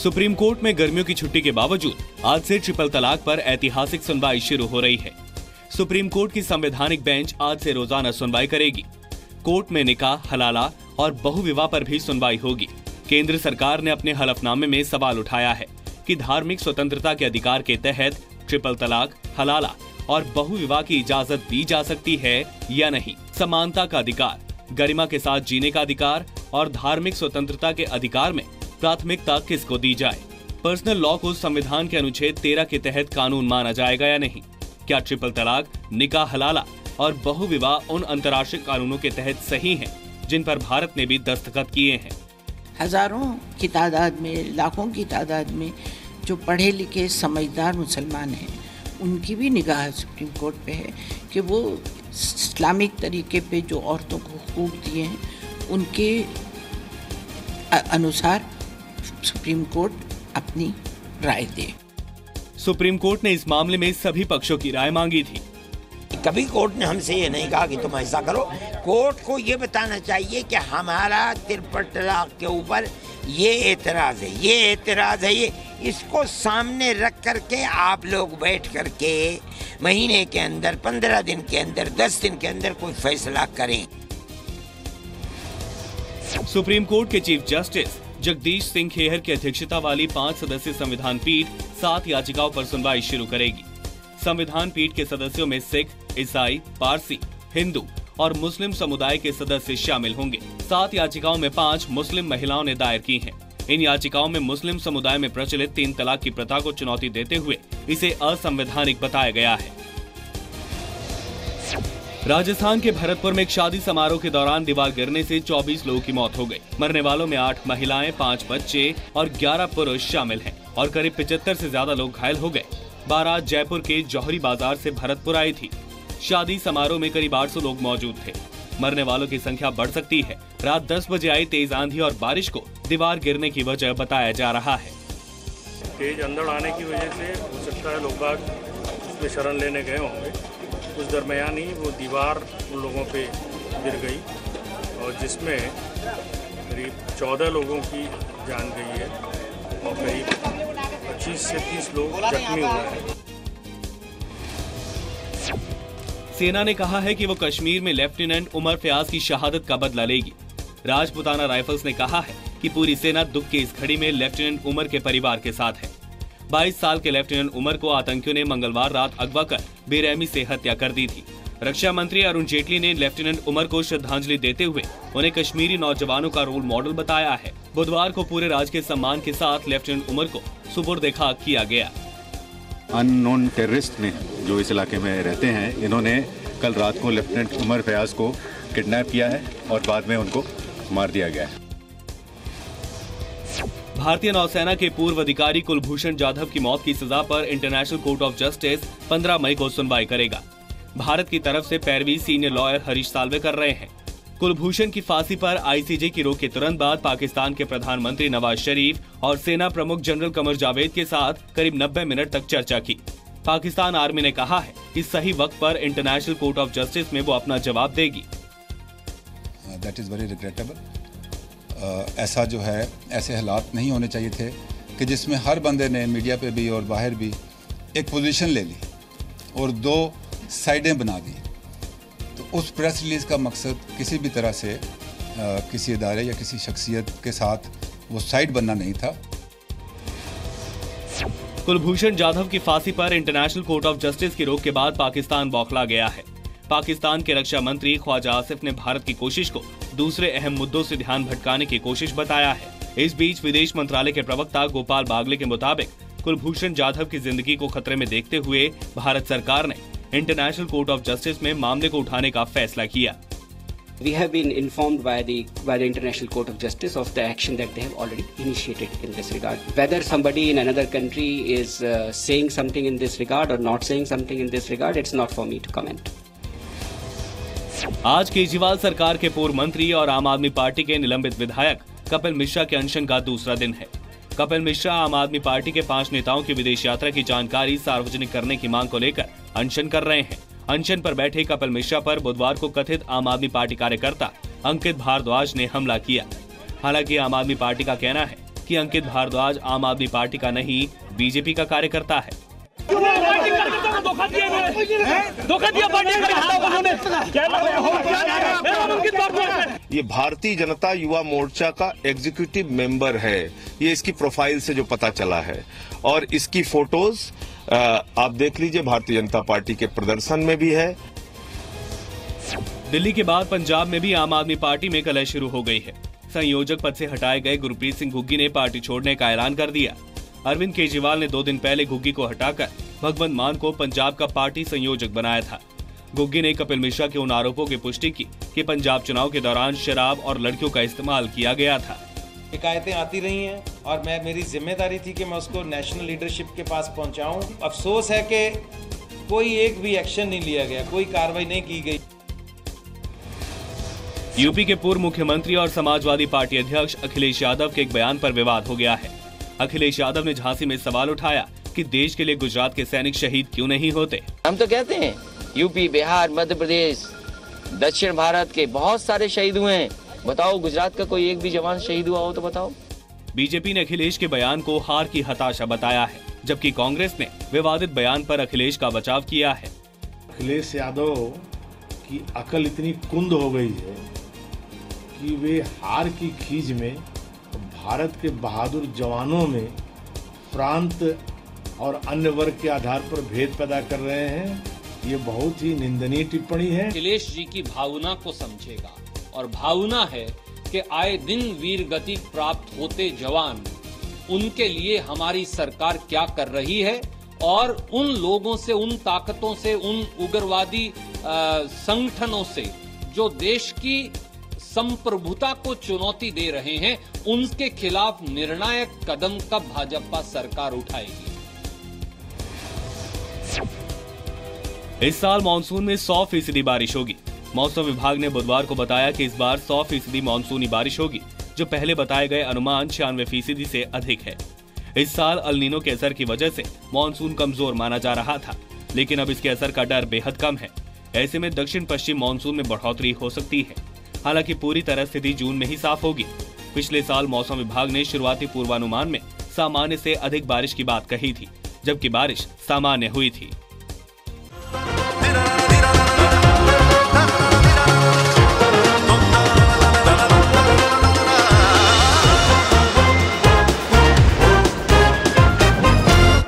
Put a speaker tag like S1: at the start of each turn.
S1: Supreme court में गर्मियों की छुट्टी के बावजूद आज से ट्रिपल तलाक पर ऐतिहासिक सुनवाई शुरू हो रही है। सुप्रीम कोर्ट की संवैधानिक बेंच आज से रोजाना सुनवाई करेगी। कोर्ट में निकाह, हलाला और बहुविवाह पर भी सुनवाई होगी। केंद्र सरकार ने अपने हलफनामे में सवाल उठाया है कि धार्मिक स्वतंत्रता के अधिकार के तहत ट्रिपल तलाक, हलाला और बहुविवाह की इजाजत दी जा सकती है या नहीं। समानता का अधिकार, गरिमा के साथ जीने का अधिकार और धार्मिक स्वतंत्रता के अधिकार में प्राथमिकता किसको दी जाए। पर्सनल लॉ को संविधान के अनुच्छेद 13 के तहत कानून माना जाएगा या नहीं। क्या ट्रिपल तलाक, निकाह, हलाला और बहुविवाह उन अंतर्राष्ट्रीय कानूनों के तहत सही हैं, जिन पर भारत ने भी दस्तखत किए हैं।
S2: हजारों की तादाद में, लाखों की तादाद में जो पढ़े लिखे समझदार मुसलमान हैं, उनकी भी निगाह सुप्रीम कोर्ट पे है कि वो इस्लामिक तरीके पे जो औरतों को हुकूक दिए हैं, उनके अनुसार सुप्रीम कोर्ट अपनी राय दे।
S1: सुप्रीम कोर्ट ने इस मामले में सभी पक्षों की राय मांगी थी।
S3: कभी कोर्ट ने हमसे ये नहीं कहा कि तुम ऐसा करो। कोर्ट को ये बताना चाहिए कि हमारा ट्रिपल तलाक के ऊपर ये एतराज है, ये एतराज है, ये इसको सामने रख करके आप लोग बैठ करके महीने के अंदर, 15 दिन के अंदर, 10 दिन के अंदर कोई फैसला करें।
S1: सुप्रीम कोर्ट के चीफ जस्टिस जगदीश सिंह खेहर की अध्यक्षता वाली 5 सदस्यीय संविधान पीठ 7 याचिकाओं पर सुनवाई शुरू करेगी। संविधान पीठ के सदस्यों में सिख, ईसाई, पारसी, हिंदू और मुस्लिम समुदाय के सदस्य शामिल होंगे। 7 याचिकाओं में 5 मुस्लिम महिलाओं ने दायर की हैं। इन याचिकाओं में मुस्लिम समुदाय में प्रचलित 3 तलाक की प्रथा को चुनौती देते हुए इसे असंवैधानिक बताया गया है। राजस्थान के भरतपुर में एक शादी समारोह के दौरान दीवार गिरने से 24 लोगों की मौत हो गई। मरने वालों में 8 महिलाएं, 5 बच्चे और 11 पुरुष शामिल हैं और करीब 75 से ज्यादा लोग घायल हो गए। बारात जयपुर के जौहरी बाजार से भरतपुर आई थी। शादी समारोह में करीब 800 लोग मौजूद थे। मरने वालों की संख्या बढ़ सकती है। रात 10 बजे आई तेज आंधी और बारिश को दीवार गिरने की वजह बताया जा रहा है।
S4: तेज अंधड़ आने की वजह से हो सकता है लोग बाग उसमें शरण लेने गए होंगे। उस दरमियान ही वो दीवार उन लोगों पे गिर गई और जिसमें करीब 14 लोगों की जान गई है और करीब 25 से 30 लोग जख्मी हुए हैं।
S1: सेना ने कहा है कि वो कश्मीर में लेफ्टिनेंट उमर फयाज की शहादत का बदला लेगी। राजपुताना राइफल्स ने कहा है कि पूरी सेना दुख की इस घड़ी में लेफ्टिनेंट उमर के परिवार के साथ है। 22 साल के लेफ्टिनेंट उमर को आतंकियों ने मंगलवार रात अगवा कर बेरहमी से हत्या कर दी थी। रक्षा मंत्री अरुण जेटली ने लेफ्टिनेंट उमर को श्रद्धांजलि देते हुए उन्हें कश्मीरी नौजवानों का रोल मॉडल बताया है। बुधवार को पूरे राजकीय सम्मान के साथ लेफ्टिनेंट उमर को सुपुर्द खाक किया गया।
S5: अननोन टेररिस्ट ने जो इस इलाके में रहते हैं, इन्होंने कल रात को लेफ्टिनेंट उमर फयाज को किडनैप किया है और बाद में उनको मार दिया गया है।
S1: भारतीय नौसेना के पूर्व अधिकारी कुलभूषण जाधव की मौत की सजा पर इंटरनेशनल कोर्ट ऑफ जस्टिस 15 मई को सुनवाई करेगा। भारत की तरफ से पैरवी सीनियर लॉयर हरीश साल्वे कर रहे हैं। कुलभूषण की फांसी पर आईसीजे की रोक के तुरंत बाद पाकिस्तान के प्रधानमंत्री नवाज शरीफ और सेना प्रमुख जनरल कमर जावेद के साथ करीब 90 मिनट तक चर्चा की। पाकिस्तान आर्मी ने कहा है कि सही वक्त पर इंटरनेशनल कोर्ट ऑफ जस्टिस में वो अपना जवाब देगी।
S6: That is very regrettable. ऐसा जो है, ऐसे हालात नहीं होने चाहिए थे कि जिसमें हर बंदे ने मीडिया पे भी और बाहर भी एक पोजीशन ले ली और 2 साइडें बना दी। तो उस प्रेस रिलीज़ का मकसद किसी भी तरह से किसी इदारे या किसी शख्सियत के साथ वो साइड बनना नहीं था।
S1: कुलभूषण जाधव की फांसी पर इंटरनेशनल कोर्ट ऑफ जस्टिस की रोक के बाद पाकिस्तान बौखला गया है। पाकिस्तान के रक्षा मंत्री ख्वाजा आसिफ ने भारत की कोशिश को दूसरे अहम मुद्दों से ध्यान भटकाने की कोशिश बताया है। इस बीच विदेश मंत्रालय के प्रवक्ता गोपाल बागले के मुताबिक कुलभूषण जाधव की जिंदगी को खतरे में देखते हुए भारत सरकार ने इंटरनेशनल कोर्ट ऑफ जस्टिस में मामले को उठाने का फैसला किया।
S7: We have been informed by the International Court of Justice of the action that they have already initiated in this regard. Whether somebody in another country is saying something in this regard or not saying something in this regard, it's not for me to comment.
S1: आज केजरीवाल सरकार के पूर्व मंत्री और आम आदमी party के निलंबित विधायक कपिल मिश्रा के अनशन का दूसरा दिन है। कपिल मिश्रा आम आदमी पार्टी के 5 नेताओं की विदेश यात्रा की जानकारी सार्वजनिक करने की मांग को लेकर अनशन कर रहे हैं। अनशन पर बैठे कपिल मिश्रा पर बुधवार को कथित आम आदमी पार्टी कार्यकर्ता अंकित भारद्वाज ने हमला किया। हालांकि आम आदमी पार्टी का कहना है कि अंकित भारद्वाज आम आदमी पार्टी का नहीं, बीजेपी का कार्यकर्ता है।
S8: ये भारतीय जनता युवा मोर्चा का एग्जीक्यूटिव मेंबर है, ये इसकी प्रोफाइल से जो पता चला है। और इसकी फोटोज आप देख लीजिए, भारतीय जनता पार्टी के प्रदर्शन में भी है।
S1: दिल्ली के बाद पंजाब में भी आम आदमी पार्टी में कलह शुरू हो गई है। संयोजक पद से हटाए गए गुरप्रीत सिंह घुग्गी ने पार्टी छोड़ने का ऐलान कर दिया। अरविंद केजरीवाल ने 2 दिन पहले घुग्गी को हटाकर भगवंत मान को पंजाब का पार्टी संयोजक बनाया था। घुग्गी ने कपिल मिश्रा के उन आरोपों की पुष्टि की कि पंजाब चुनाव के दौरान शराब और लड़कियों का इस्तेमाल किया गया था।
S9: शिकायतें आती रही हैं और मेरी जिम्मेदारी थी कि मैं उसको नेशनल लीडरशिप के पास पहुंचाऊं। अफसोस है कि कोई एक भी एक्शन नहीं लिया गया, कोई कार्रवाई नहीं की गई।
S1: यूपी के पूर्व मुख्यमंत्री और समाजवादी पार्टी अध्यक्ष अखिलेश यादव के एक बयान पर विवाद हो गया है। अखिलेश यादव ने झांसी में सवाल उठाया कि देश के लिए गुजरात के सैनिक शहीद क्यों नहीं होते।
S10: हम तो कहते हैं यूपी, बिहार, मध्य प्रदेश, दक्षिण भारत के बहुत सारे शहीद हुए हैं। बताओ गुजरात का कोई एक भी जवान शहीद हुआ हो तो बताओ।
S1: बीजेपी ने अखिलेश के बयान को हार की हताशा बताया है, जबकि कांग्रेस ने विवादित बयान पर अखिलेश का बचाव किया है।
S11: अखिलेश यादव की अकल इतनी कुंद हो गई है कि वे हार की खींच में भारत के बहादुर जवानों में प्रांत और अन्य वर्ग के आधार पर भेद पैदा कर रहे हैं। ये बहुत ही निंदनीय टिप्पणी है।
S12: अखिलेश जी की भावना को समझेगा, और भावना है कि आए दिन वीर गति प्राप्त होते जवान, उनके लिए हमारी सरकार क्या कर रही है, और उन लोगों से, उन ताकतों से, उन उग्रवादी संगठनों से जो देश की संप्रभुता को चुनौती दे रहे हैं, उनके खिलाफ निर्णायक कदम कब भाजपा सरकार उठाएगी।
S1: इस साल मानसून में 100% बारिश होगी। मौसम विभाग ने बुधवार को बताया कि इस बार 100% मानसूनी बारिश होगी, जो पहले बताए गए अनुमान 96% से अधिक है। इस साल अल नीनो के असर की वजह से मानसून कमजोर माना जा रहा था, लेकिन अब इसके असर का डर बेहद कम है। ऐसे में दक्षिण पश्चिम मानसून में बढ़ोतरी हो सकती है। हालांकि पूरी तरह स्थिति जून में ही साफ होगी। पिछले साल मौसम विभाग ने शुरुआती पूर्वानुमान में सामान्य से अधिक बारिश की बात कही थी, जबकि बारिश सामान्य हुई थी।